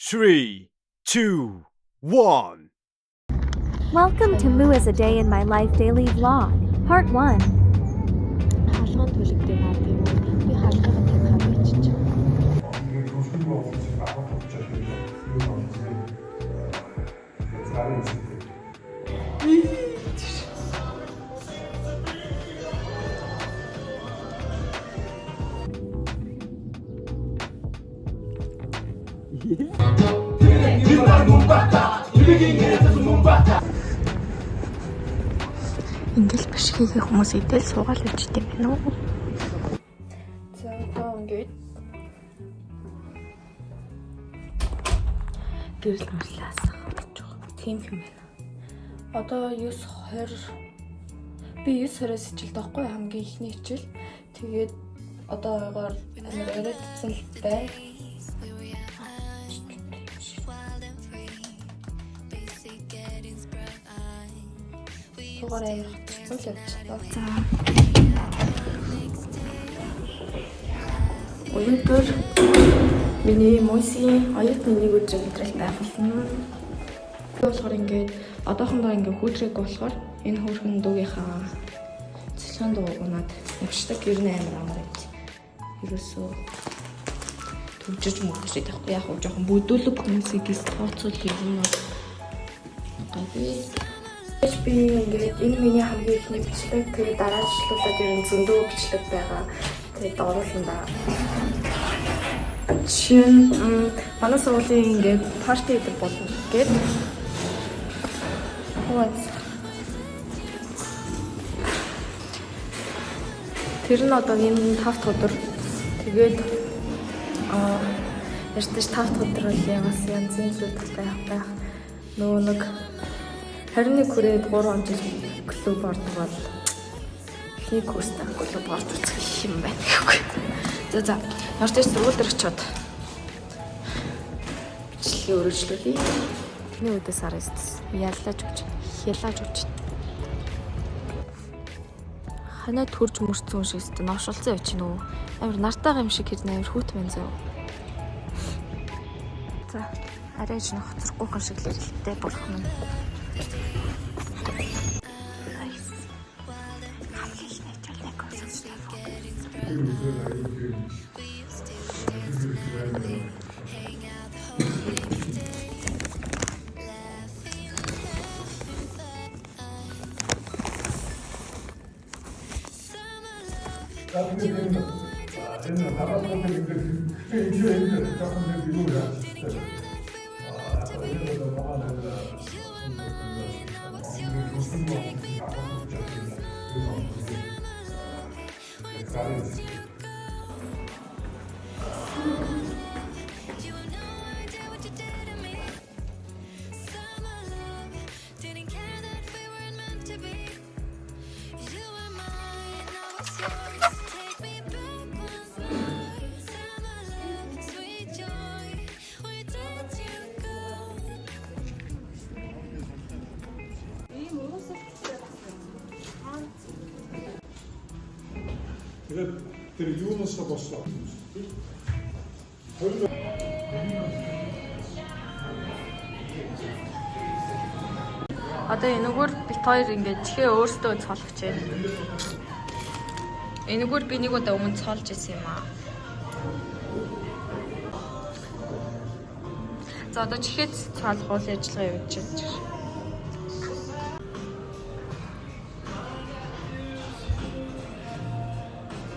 3, 2, 1. Welcome to Moo as a Day in My Life Daily Vlog, Part 1. хаалган төлөгтэй наад тийм үү? Би хаалгагаа тавихаар бичиж. Ингээл биш хийх хүмүүс идэл суугаал үчт юм байна уу? За одоо ингээд гэрэл мөрлөөс болж байгаа. Тийм юм байна. Одоо 9:20 би 9:20-с хичээл даахгүй хамгийн ихний хичээл. Тэгээд одоо ойгоор яриадсан л бай. Тугаар амирчсан л явж байна. За. Өнөөдөр миний мөсийн оюутны нэг өдрийн мэдрэл байх болно. Тэгэхээр ингээд одоохондоо ингээд хүүтрэг болохоор энэ хүүхэн дуугийнхаа цэцлэн дууг унаад явчихдаг ер нь амар ам байж. Ерөөсөө төвжиж мөрөж байхгүй яг уу жоохон бүдүүлэг хүмүүсийг гис тооцоол юм уу. Би ингээд энэ миний хамгийн ихний бичлэг тэгээд дараачлуулаад ерөн зөндөө бичлэг байгаа. Тэгээд оруулсан да. Чин манай суулийн ингээд парти гэдэг болно гэд. Тэр нь одоо энэ 5 дахь өдөр тэгээд ярьж 5 дахь өдөр бол ягаас янзын зүйл байх. Нөгөө нэг 21 хүрээд 3 жил клуб ордог бол нэг курстай клуб орж үзэх юм байна гэхгүй. За ямар ч сургууль дээр очиод бичлэгээ өргөжлүүлээ. Нэг өдөөс араас яллаж өгч, хялааж өгч. Ханаа төрж мөрцөн шиг өстө новшолцсон явж гинөө. Амар нартайгаа юм шиг хэрнээ амар хүүт мэн зөө. За арай ч нөх хоцрохгүйхэн шиг л хэлтэй болох юм. Тэгээд тэр юунаас бослоо. Одоо энэгээр бит хоёр ингээд чихээ өөртөө цолгож байна. Энэгээр би нэг удаа өмнө цолж исэн юм аа. За одоо чихээ цолох үйл ажиллагаа явуулж байна.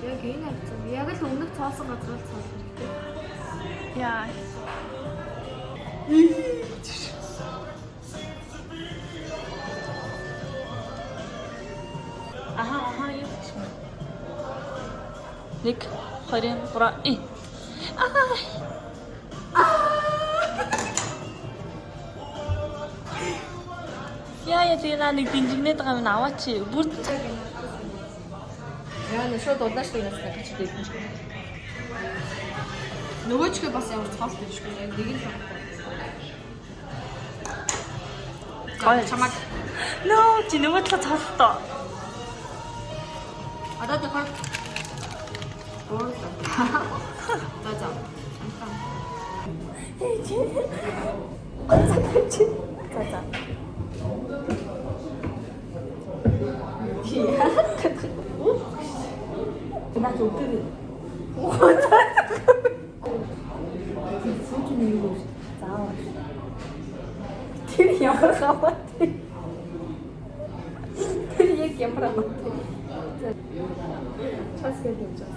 Яг энэ авцсан. Яг л өмнөх цоолсон газар л цоолох хэрэгтэй. Яа. Aha, юу ч юм. 1 2 3 Яа тийм нэг динжигнээд байгаа юм аваач. Бүр яа нэг шууд удаач яснаа гэж хэлсэн чинь. Нөгөөчгөө бас ямар цаалт гэж шүү. Яг нэг л байна. Чамаг. Нөө чи нөгөө талаа цаалтаа. Одоо тэгэхээр за. Тэр ямар хаваа. Тэр яг ямар хаваа. Чаас гэдэг юм чаас.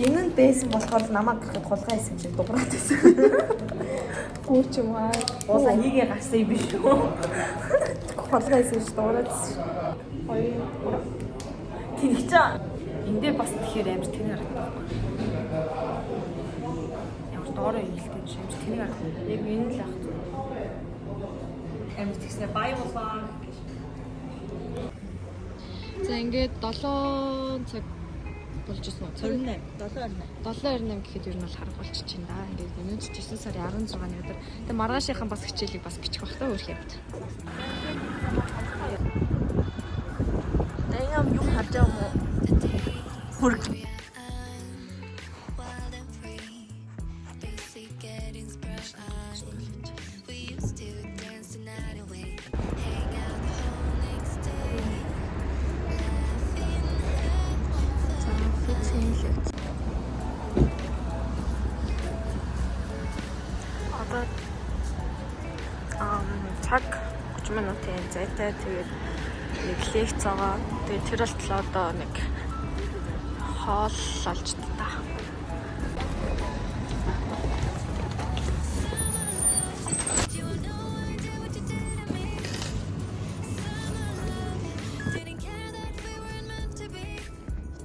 Энэ нь бэйс болохоор намайг гэхэд хулгай хийсэн чинь дуграад байсан. Гүүч юм аа. Ууса хийгээ гарсан юм биш үү? Хулгай хийсэн чинь дуграад байсан. Тэнх чаа. Эндээ бас тэгэхээр амар тэнэг харагдав. Ямар доороо хийлтэй шимж тэнэг харагдав. Яг энэ л ах. Амар тэгснэ баярлалаа. За ингээд 7 цаг болж ирсэн үү? 7:28 гэхэд ер нь бол харах болчих чинь да. Ингээд өнөөдөр 9 сарын 16-ны өдөр. Тэгээ маргаашийнхан бас хичээлийг бас бичих байх таа өөр хэмт. Дэйм юу харж байгаа юм уу? Хург. Цаг 30 минутын зайтай тэгээд нэг лекц байгаа. Тэгээд тэр болтол одоо нэг хоол олж та.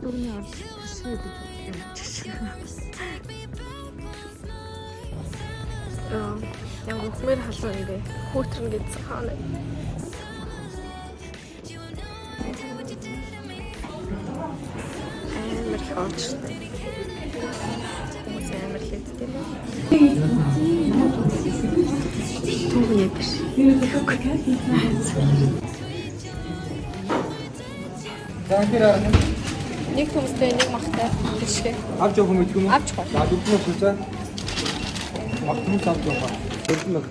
Түрний орсон гэдэг юм чи. Яг хөхмөр халуун ингээ хүүтрэн гэсэн хаана. Амар их оочтой. Амар хэлдэг юм. Түүний биш. Нэг төмстэй нэг махтай гიშгэ. Авч явах юм уу? Авч гоо. За дүгнээ хүлцээ. Магтмал авч явах. Хөрдөн баг.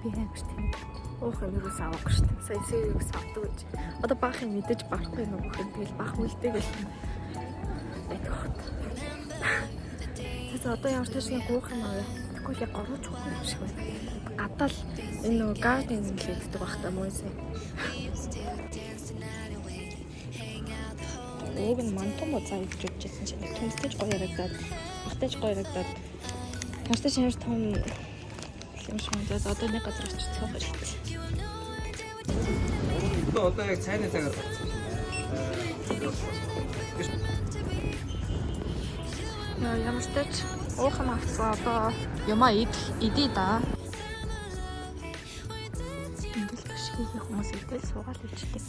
Би хэмж тийм. Уух юм юус авах гэж тийм. Сая сэргээс авдаг гэж. Одоо баах юм мэдээж барахгүй юм уу гэх тэгэл баах үлдээ гэл. Байдаг хот. Тэс одоо ямар ч тийм гуух юм аа. Тэгвэл яг горооч хөх юм шиг байна. Гадаал энэ нөгөө гарден юм лээддэг байх та мөн сая. Ууг нь мантан боцаа гэж бодчихсон чинь түнстэйж гоё ярагдаад, ихтэйж гоё ярагдаад. Тэртэй шинээр том юм шиг байна. Одоо нэг газар очиж цаах хэрэгтэй. Одоо яг цайны цагаар ямар ч тач уух юм авцгаа одоо юмаа идээ да. Эндэл биш хийх хүмүүс идэл суугаад ичдэг.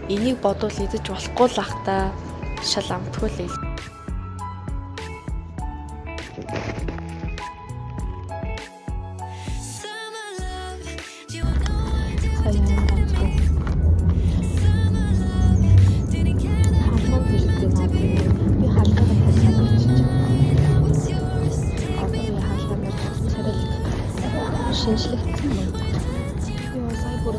энийг бодвол идэж болохгүй л ах та шал амтгүй л. Шинжлэгдсэн юм. Юу сая бүр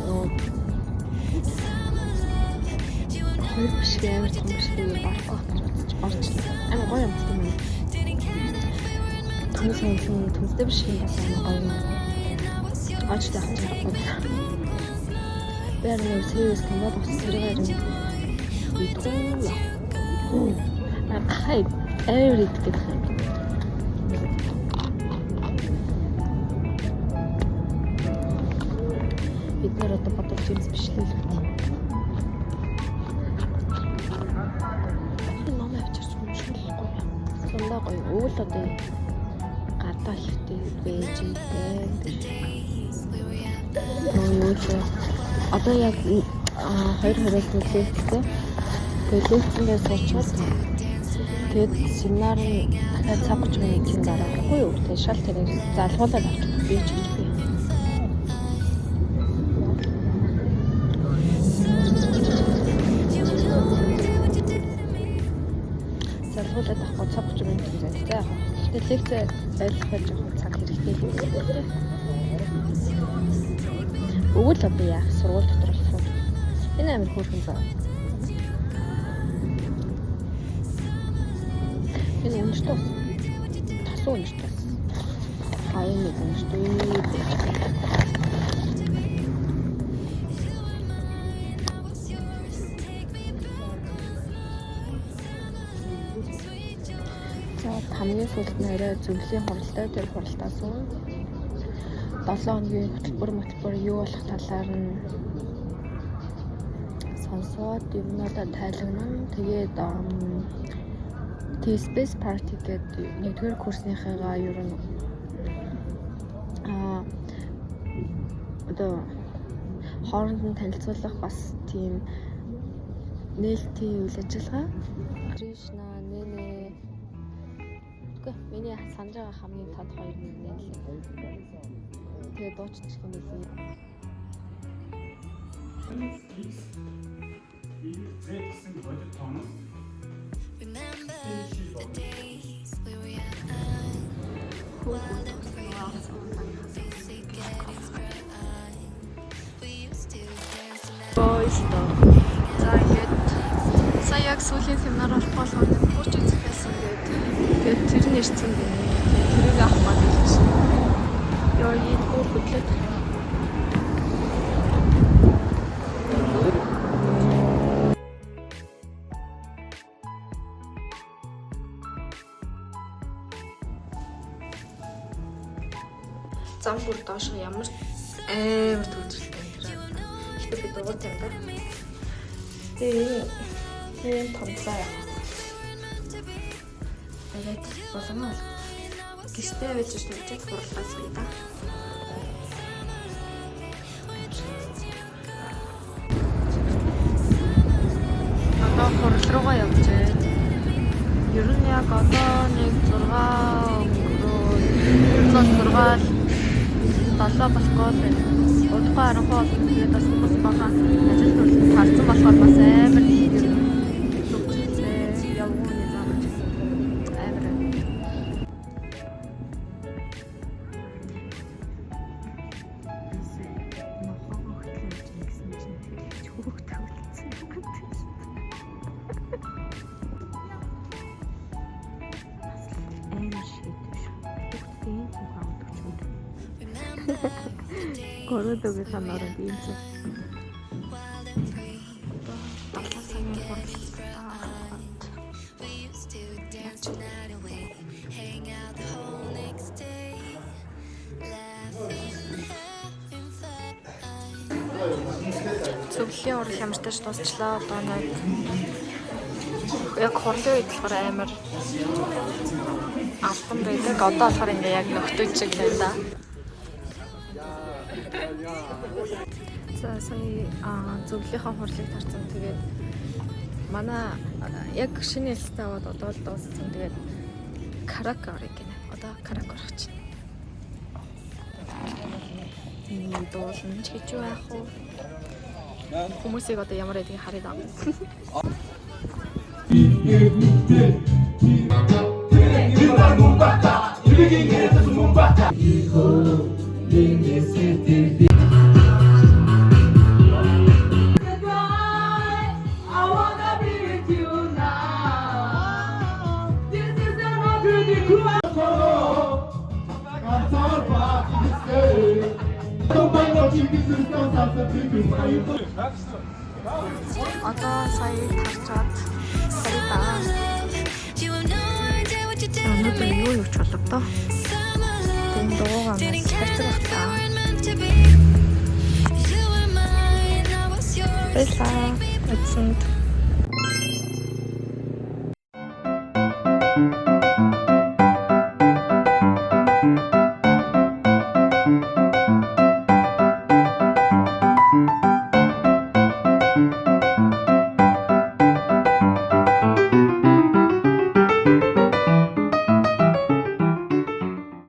хоёр бишг амар том бишгийг барах гэж бодож амар гоё юм тийм үү? Төмстэй бишгийг бас амар гоё юм. Очтой хаж харахгүй. Бэрний serious комод усрээр юм. Идүү. Хай every гэдэг юм. Бид нэр одоо бодож юмс биш л үү? Ном авчирч уншуулахгүй. Сундаа гоё. Өвөл одоо гадаа хөвтэй байж дээ. Одоо яг 2-2-оос нөлөөлөлттэй. Нөлөөлөлтөндөө суучаад тэгээд семинар нь дахиад цаг 30 минутын дараа үгүй юу? Тэгээд шал тэрийг залгуулаад авчих би ч гэж би. Залгуулаад авах цаг 30 минут гэж байна. Тэгээд лекцээ ойлгоход жоохон цаг хэрэгтэй л байна. Өвөл одоо яах сургууль дотор сууж. Энэ амар хөөрхөн зав. Энэ үнэтэй. Тасуу үнэтэй. Аяны үнэтэй. За хамгийн сүүлд нь арай зөвлөлийн хуралдаа тэр хуралдаа суун. 7 хоногийн хөтөлбөр юу болох талаар нь сонсоод юмнуудаа тайлагнан тэгээд T-Space Party гэдэг нэгдүгээр курсныхаа ер нь одоо хооронд нь танилцуулах бас тийм нээлтийн үйл ажиллагаа. Кришна нэнэ миний санаж байгаа хамгийн тод хоёр нэг нэлээ. Тэгээд дууччих юм билээ. Зэксэн бодит томос. За ингээд сая яг сүүлийн семинар болохгүй л хурц үзэхээс ингээд тэр нэрсэн гэнэ. Тэрийг авах гэж хэлсэн. Яа ийм хөдлөд. Зам бүр доош ямар амар төвчтэй тэр. Гэтэ би дуурч юм да. Тэгээд томцоо яа. Тэгээд боломоо. Гэртээ байж шүтэж хурлаас уу да. Одоо хурал руугаа явж байна. Ер нь яг одоо нэг 7 болохгүй байна. Удахгүй 10 бол тэгээд бас хүмүүс бага ажил төрөл харсан болохоор бас амар төвчтэй явгууны зам амар. Городогийн санаараа тийм ч. Зөвлөлийн урал ямартай ч дуусчлаа. Одоо нэг яг хурлын үед болохоор амар албан байдаг. Одоо болохоор ингээ яг нөхдөж шиг байна да. За сая зөвлөлийнхаа хурлыг тарсан. Тэгээд манай яг шинэ хэлстэй аваад одоо л дууссан. Тэгээд карак орё гинэ. Одоо карак орох чинь. Энэ дуулна ч гэж байх уу? Хүмүүсийг одоо ямар байдгийг харъя даа. Одоо сая тарчаад саритаа. Өнөөдөр юу юуч болов доо? Тэнд дуугаа маш хайрцаг байх таа. Баярлалаа. Эцэнд